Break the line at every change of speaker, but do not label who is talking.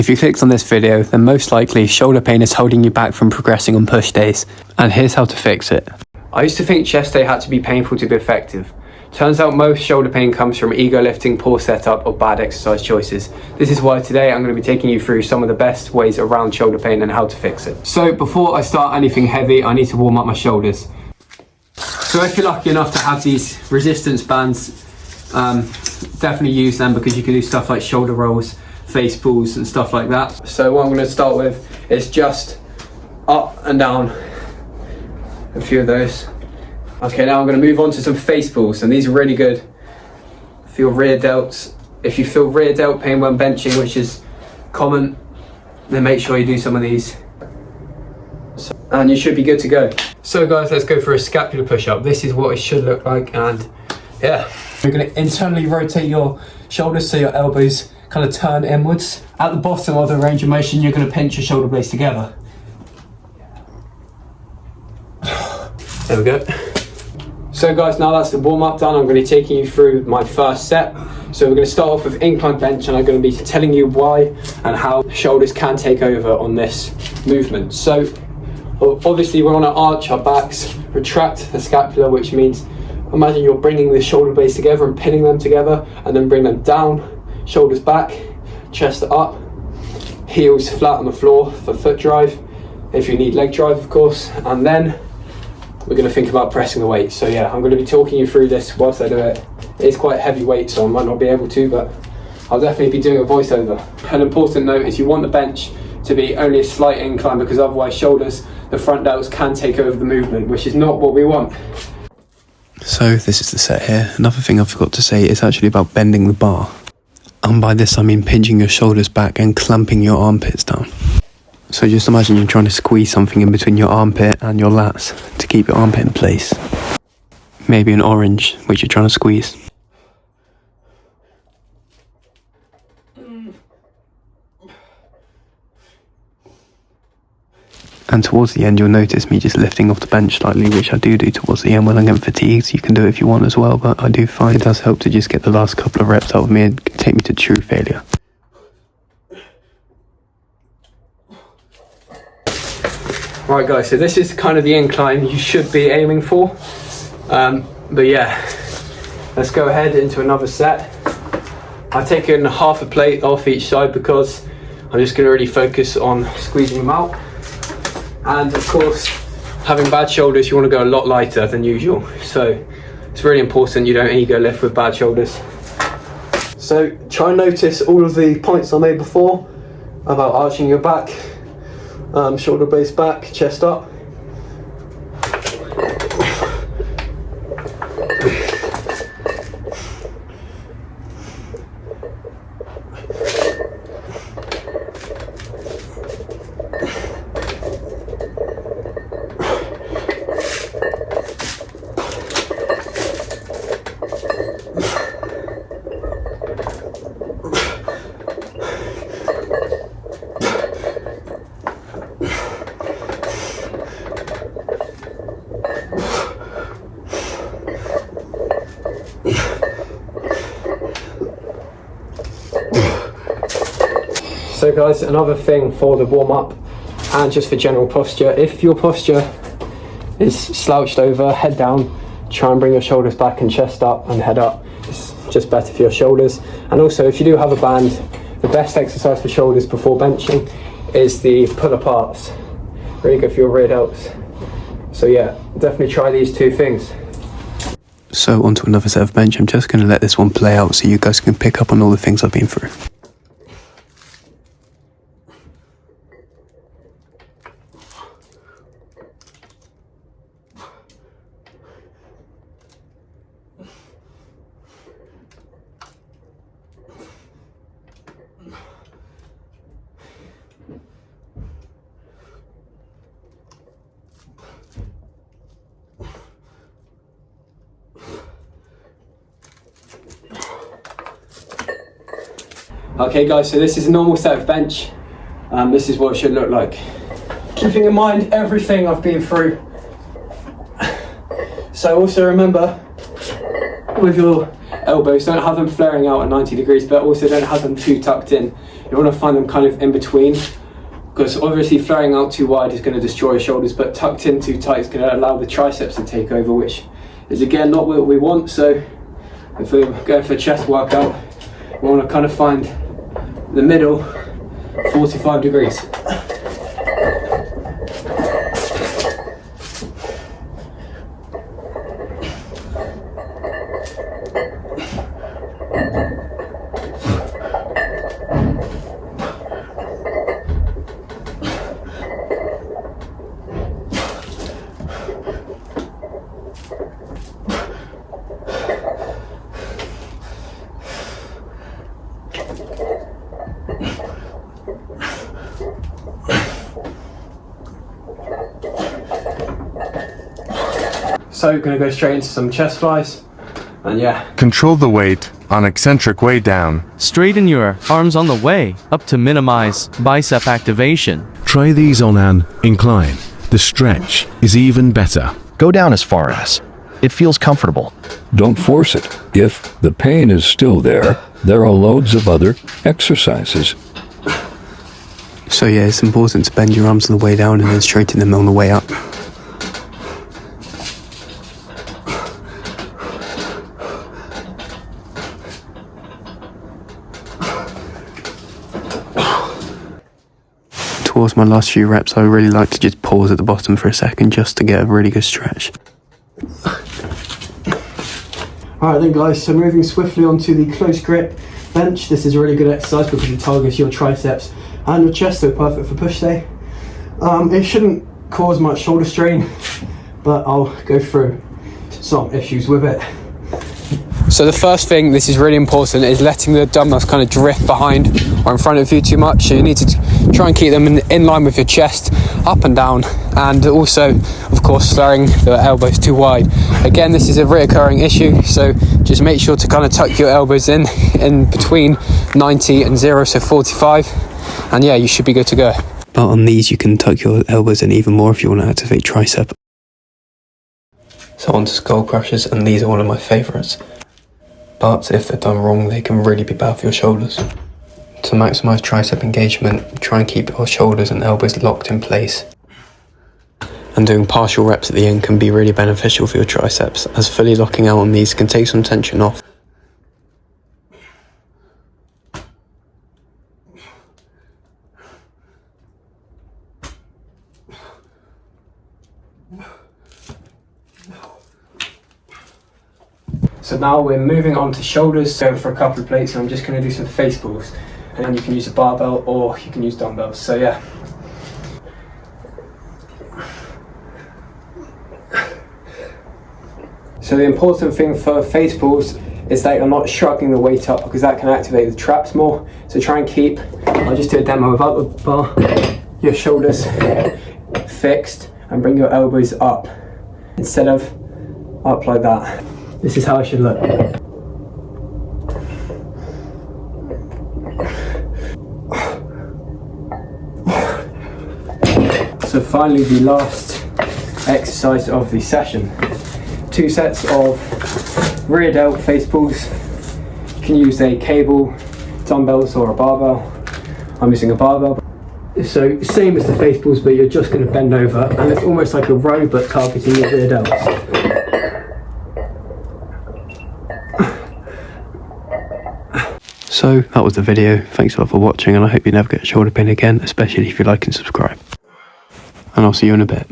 If you clicked on this video, then most likely shoulder pain is holding you back from progressing on push days. And here's how to fix it. I used to think chest day had to be painful to be effective. Turns out most shoulder pain comes from ego lifting, poor setup, or bad exercise choices. This is why today I'm going to be taking you through some of the best ways around shoulder pain and how to fix it. So before I start anything heavy, I need to warm up my shoulders. So if you're lucky enough to have these resistance bands, definitely use them because you can do stuff like shoulder rolls, face pulls and stuff like that. So what I'm going to start with is just up and down, a few of those. Okay, now I'm going to move on to some face pulls, and these are really good for your rear delts. If you feel rear delt pain when benching, which is common, then make sure you do some of these. And you should be good to go. So guys, let's go for a scapular push-up. This is what it should look like, and yeah. You're going to internally rotate your shoulders so your elbows kind of turn inwards. At the bottom of the range of motion, you're going to pinch your shoulder blades together. There we go. So guys, now that's the warm-up done, I'm going to be taking you through my first set. So we're going to start off with incline bench, and I'm going to be telling you why and how shoulders can take over on this movement. So obviously we want to arch our backs, retract the scapula, which means imagine you're bringing the shoulder blades together and pinning them together, and then bring them down, shoulders back, chest up, heels flat on the floor for foot drive, if you need leg drive of course, and then we're going to think about pressing the weight. So yeah, I'm going to be talking you through this whilst I do it. It's quite heavy weight, so I might not be able to, but I'll definitely be doing a voiceover. An important note is you want the bench to be only a slight incline, because otherwise shoulders, the front delts can take over the movement, which is not what we want.
So this is the set here. Another thing I forgot to say is actually about bending the bar. And by this I mean pinching your shoulders back and clamping your armpits down. So just imagine you're trying to squeeze something in between your armpit and your lats to keep your armpit in place. Maybe an orange, which you're trying to squeeze. And towards the end you'll notice me just lifting off the bench slightly, which I do towards the end when I'm getting fatigued. You can do it if you want as well, but I do find it does help to just get the last couple of reps out of me and take me to true failure.
Right guys, so this is kind of the incline you should be aiming for. But yeah, let's go ahead into another set. I've taken half a plate off each side because I'm just going to really focus on squeezing them out. And of course, having bad shoulders, you want to go a lot lighter than usual. So it's really important you don't ego lift with bad shoulders. So try and notice all of the points I made before about arching your back, shoulder blades back, chest up. So guys, another thing for the warm-up and just for general posture, if your posture is slouched over, head down, try and bring your shoulders back and chest up and head up. It's just better for your shoulders. And also if you do have a band, the best exercise for shoulders before benching is the pull aparts. Really good for your rear delts. So yeah, definitely try these two things.
So onto another set of bench. I'm just going to let this one play out so you guys can pick up on all the things I've been through.
Okay guys, so this is a normal set of bench. This is what it should look like. Keeping in mind everything I've been through. So also remember, with your elbows, don't have them flaring out at 90 degrees, but also don't have them too tucked in. You want to find them kind of in between, because obviously flaring out too wide is going to destroy your shoulders, but tucked in too tight is going to allow the triceps to take over, which is again not what we want. So if we're going for a chest workout, we want to kind of find the middle, 45 degrees. So we're going to go straight into some chest flies, and yeah.
Control the weight on eccentric way down.
Straighten your arms on the way up to minimize bicep activation.
Try these on an incline. The stretch is even better.
Go down as far as it feels comfortable.
Don't force it. If the pain is still there, there are loads of other exercises.
So yeah, it's important to bend your arms on the way down and then straighten them on the way up. Towards my last few reps, I really like to just pause at the bottom for a second just to get a really good stretch.
Alright then guys, so moving swiftly onto the close grip bench. This is a really good exercise because it targets your triceps and your chest, so perfect for push day. It shouldn't cause much shoulder strain, but I'll go through some issues with it. So the first thing, this is really important, is letting the dumbbells kind of drift behind or in front of you too much. So you need to try and keep them in line with your chest, up and down, and also, of course, flaring the elbows too wide. Again, this is a reoccurring issue, so just make sure to kind of tuck your elbows in between 90 and 0, so 45, and yeah, you should be good to go.
But on these, you can tuck your elbows in even more if you want to activate tricep. So on to skull crushers, and these are one of my favourites. But if they're done wrong, they can really be bad for your shoulders. To maximise tricep engagement, try and keep your shoulders and elbows locked in place. And doing partial reps at the end can be really beneficial for your triceps, as fully locking out on these can take some tension off.
So now we're moving on to shoulders, going for a couple of plates, and I'm just going to do some face pulls. And you can use a barbell or you can use dumbbells, so yeah. So the important thing for face pulls is that you're not shrugging the weight up, because that can activate the traps more. So try and keep, I'll just do a demo without the bar, your shoulders fixed and bring your elbows up instead of up like that. This is how it should look. So finally, the last exercise of the session. 2 sets of rear delt face pulls. You can use a cable, dumbbells or a barbell. I'm using a barbell. So same as the face pulls, but you're just going to bend over, and it's almost like a row but targeting your rear delts.
So that was the video. Thanks a lot for watching, and I hope you never get shoulder pain again, especially if you like and subscribe. And I'll see you in a bit.